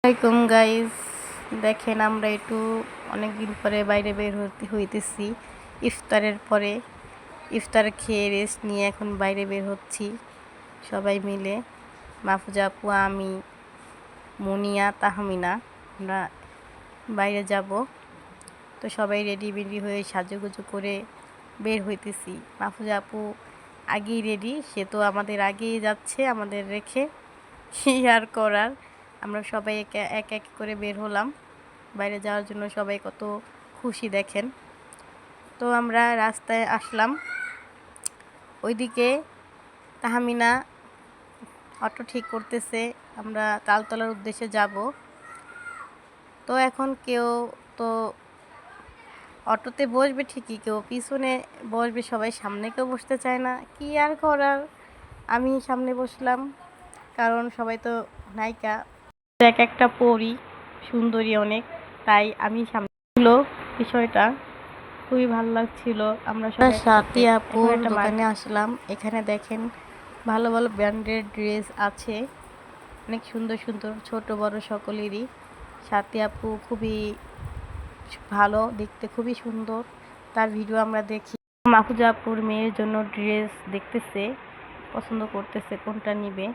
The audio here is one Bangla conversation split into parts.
আসসালামাইকুম গাইজ, দেখেন আমরা একটু অনেকদিন পরে বাইরে বের হইতেছি। ইফতারের পরে ইফতার খেয়ে রেস্ট নিয়ে এখন বাইরে বের হচ্ছি সবাই মিলে। মাহফুজা আপু, আমি, মুনিয়া, তাহমিনা, আমরা বাইরে যাব। তো সবাই রেডি বেডি হয়ে সাজুগুজু করে বের হইতেছি। মাহফুজা আপু আগেই রেডি, সে তো আমাদের আগেই যাচ্ছে আমাদের রেখে। কি আর করার, আমরা সবাই এক এক করে বের হলাম বাইরে যাওয়ার জন্য। সবাই কত খুশি দেখেন। তো আমরা রাস্তায় আসলাম, ওইদিকে তাহমিনা অটো ঠিক করতেছে, আমরা তালতলার উদ্দেশ্যে যাব। তো এখন কেউ তো অটোতে বসবে ঠিকই, কেউ পিছনে বসবে, সবাই সামনে কেউ বসতে চায় না। কি আর করার, আমি সামনে বসলাম, কারণ সবাই তো নায়িকা, এক একটা পরি, সুন্দরী অনেক, তাই আমি সামনে ছিল। বিষয়টা খুবই ভালো লাগছিল। আমরা সবাই সাথী আপুর দোকানে আসলাম। এখানে দেখেন ভালো ভালো ব্র্যান্ডের ড্রেস আছে, অনেক সুন্দর সুন্দর, ছোট বড় সকলেরই। সাথী আপু খুবই ভালো দেখতে, খুবই সুন্দর, তার ভিডিও আমরা দেখি। মাহফুজা আপুর মেয়ের জন্য ড্রেস দেখতেছে, পছন্দ করতেছে কোনটা নিবে।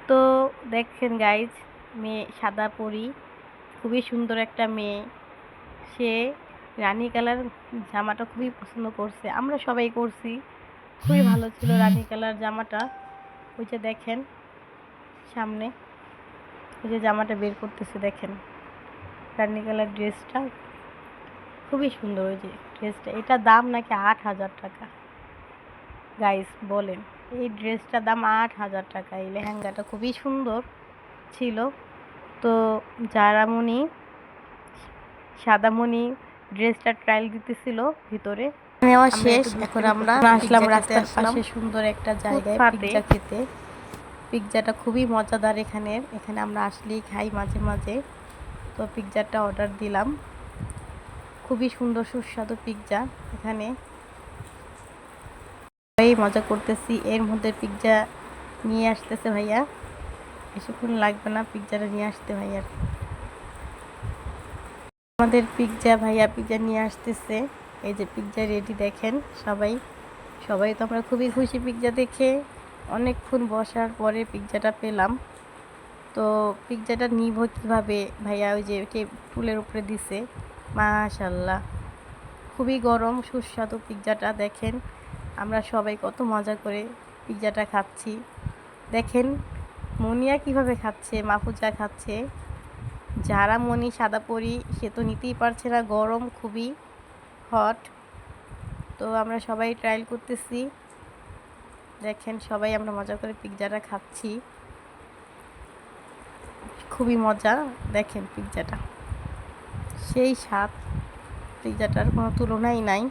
তো দেখেন গাইজ, মেয়ে সাদা পরি, খুবই সুন্দর একটা মেয়ে। সে রানী কালার জামাটা খুবই পছন্দ করছে, আমরা সবাই করছি, খুবই ভালো ছিল রানী কালার জামাটা। ওই যে দেখেন সামনে, ওই যে জামাটা বের করতেছে, দেখেন রানী কালার ড্রেসটা খুবই সুন্দর। ওই যে ড্রেসটা, এটা দাম নাকি 8,000 টাকা। গাইস বলেন, এই ড্রেসটার দাম 8,000 টাকা। এই লেহেঙ্গাটা খুবই সুন্দর ছিল। তো জারামণি, সাদামণি ড্রেসটা ট্রায়াল দিতেছিল ভিতরে, নেওয়া শেষ। এখন আমরা আসলাম রাস্তার পাশে সুন্দর একটা জায়গায় পিৎজা খেতে। পিৎজাটা খুবই মজাদার এখানে আমরা আসলেই খাই মাঝে মাঝে। তো পিৎজাটা অর্ডার দিলাম, খুবই সুন্দর সুস্বাদু পিৎজা। এখানে মজা করতেছি, এর মধ্যে পিৎজা নিয়ে আসতেছে ভাইয়া, বেশিক্ষণ লাগবে না, পিৎজাটা নিয়ে আসতে ভাইয়া। আমাদের পিৎজা ভাইয়া পিৎজা নিয়ে আসতেছে। এই যে পিৎজা রেডি, দেখেন সবাই সবাই তো আমরা খুবই খুশি পিৎজা দেখে। অনেকক্ষণ বসার পরে পিৎজাটা পেলাম। তো পিৎজাটা নিব কীভাবে ভাইয়া, ওই যে টুলের উপরে দিছে, মাশাল্লাহ খুবই গরম সুস্বাদু পিৎজাটা। দেখেন আমরা সবাই কত মজা করে পিৎজাটা খাচ্ছি। দেখেন মুনিয়া কিভাবে খাচ্ছে, মাহফুজা খাচ্ছে, যারা মনি সাদা পরি সে তো নিতেই পারছে না, গরম খুবই হট। তো আমরা সবাই ট্রায়াল করতেছি, দেখেন সবাই আমরা মজা করে পিৎজাটা খাচ্ছি, খুবই মজা। দেখেন পিৎজাটা সেই স্বাদ, পিৎজাটার কোনো তুলনাই নাই।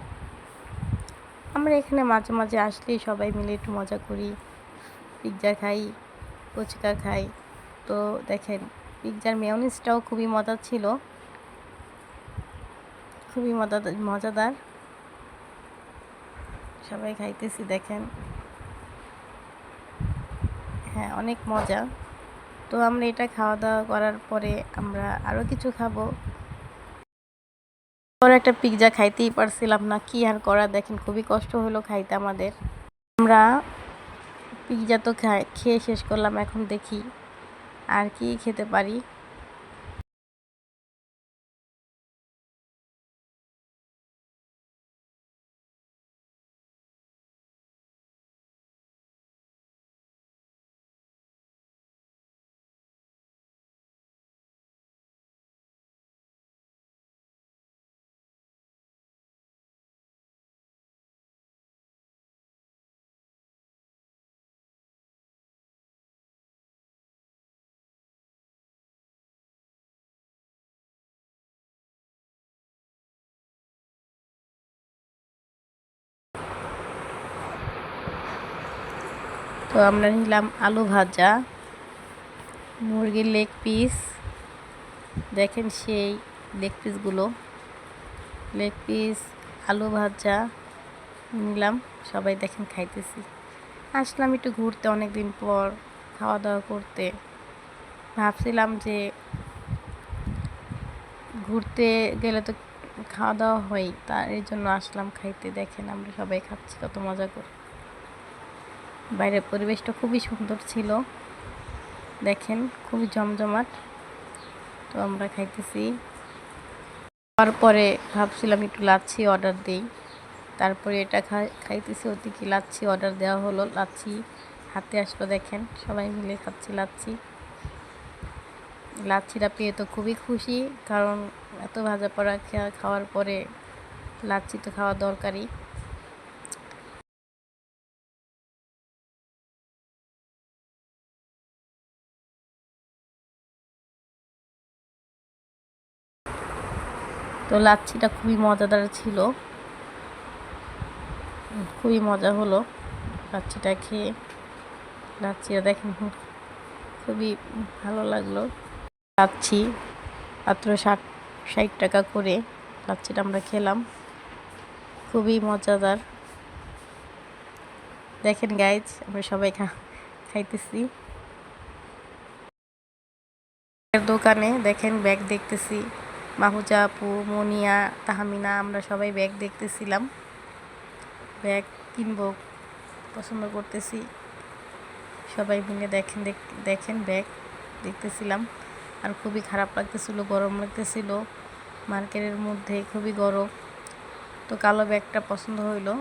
আমরা এখানে মাঝে মাঝে আসলেই সবাই মিলে একটু মজা করি, পিৎজা খাই, ফুচকা খাই। তো দেখেন পিৎজার মেয়োনিজটাও খুবই মজা ছিল, খুবই মজাদার। সবাই খাইতেছি, দেখেন হ্যাঁ অনেক মজা। তো আমরা এটা খাওয়া দাওয়া করার পরে আমরা আরও কিছু খাবো। পরে একটা পিৎজা খাইতেই পারছিলাম না, কি আর করা, দেখেন খুবই কষ্ট হলো খাইতে আমাদের। আমরা পিৎজা তো খেয়ে শেষ করলাম, এখন দেখি আর কি খেতে পারি। তো আমরা নিলাম আলু ভাজা, মুরগির লেগ পিস, দেখেন সেই লেগ পিসগুলো, লেগ পিস, আলু ভাজা নিলাম, সবাই দেখেন খাইতেছি। আসলাম একটু ঘুরতে, অনেক দিন পর খাওয়া দাওয়া করতে। ভাবছিলাম যে ঘুরতে গেলে তো খাওয়া দাওয়া হয়, তার এই জন্য আসলাম খাইতে। দেখেন আমরা সবাই খাচ্ছি কত মজা করে। বাইরের পরিবেশটা খুবই সুন্দর ছিল, দেখেন খুবই জমজমাট। তো আমরা খাইতেছি। তারপরে ভাবছিলাম একটু লাচ্ছি অর্ডার দিই, তারপরে এটা খাইতেছি। ওদিকে লাচ্ছি অর্ডার দেওয়া হলো, লাচ্ছি হাতে আসলো। দেখেন সবাই মিলে খাচ্ছি লাচ্ছি। লাচ্ছিটা পেয়ে তো খুবই খুশি, কারণ এত ভাজা পোড়া খাওয়ার পরে লাচ্ছি তো খাওয়া দরকারই। তো লাচ্ছিটা খুবই মজাদার ছিল, খুবই মজা হলো লাচ্ছিটা খেয়ে। লাচ্ছিটা দেখেন খুবই ভালো লাগলো। লাচ্ছি মাত্র 60 টাকা করে লাচ্ছিটা আমরা খেলাম, খুবই মজাদার। দেখেন গাইজ আমরা সবাই খাইতেছি। দোকানে দেখেন ব্যাগ দেখতেছি, মাহুজা আপু, মনিয়া, তাহমিনা, আমরা সবাই ব্যাগ দেখতেছিলাম। ব্যাগ কিনবো পছন্দ করতেছি, সবাই মিলে দেখেন ব্যাগ দেখতেছিলাম। আর খুবই খারাপ লাগতেছিল, গরম লাগতেছিল, মার্কেটের মধ্যে খুবই গরম। তো কালো ব্যাগটা পছন্দ হইলো,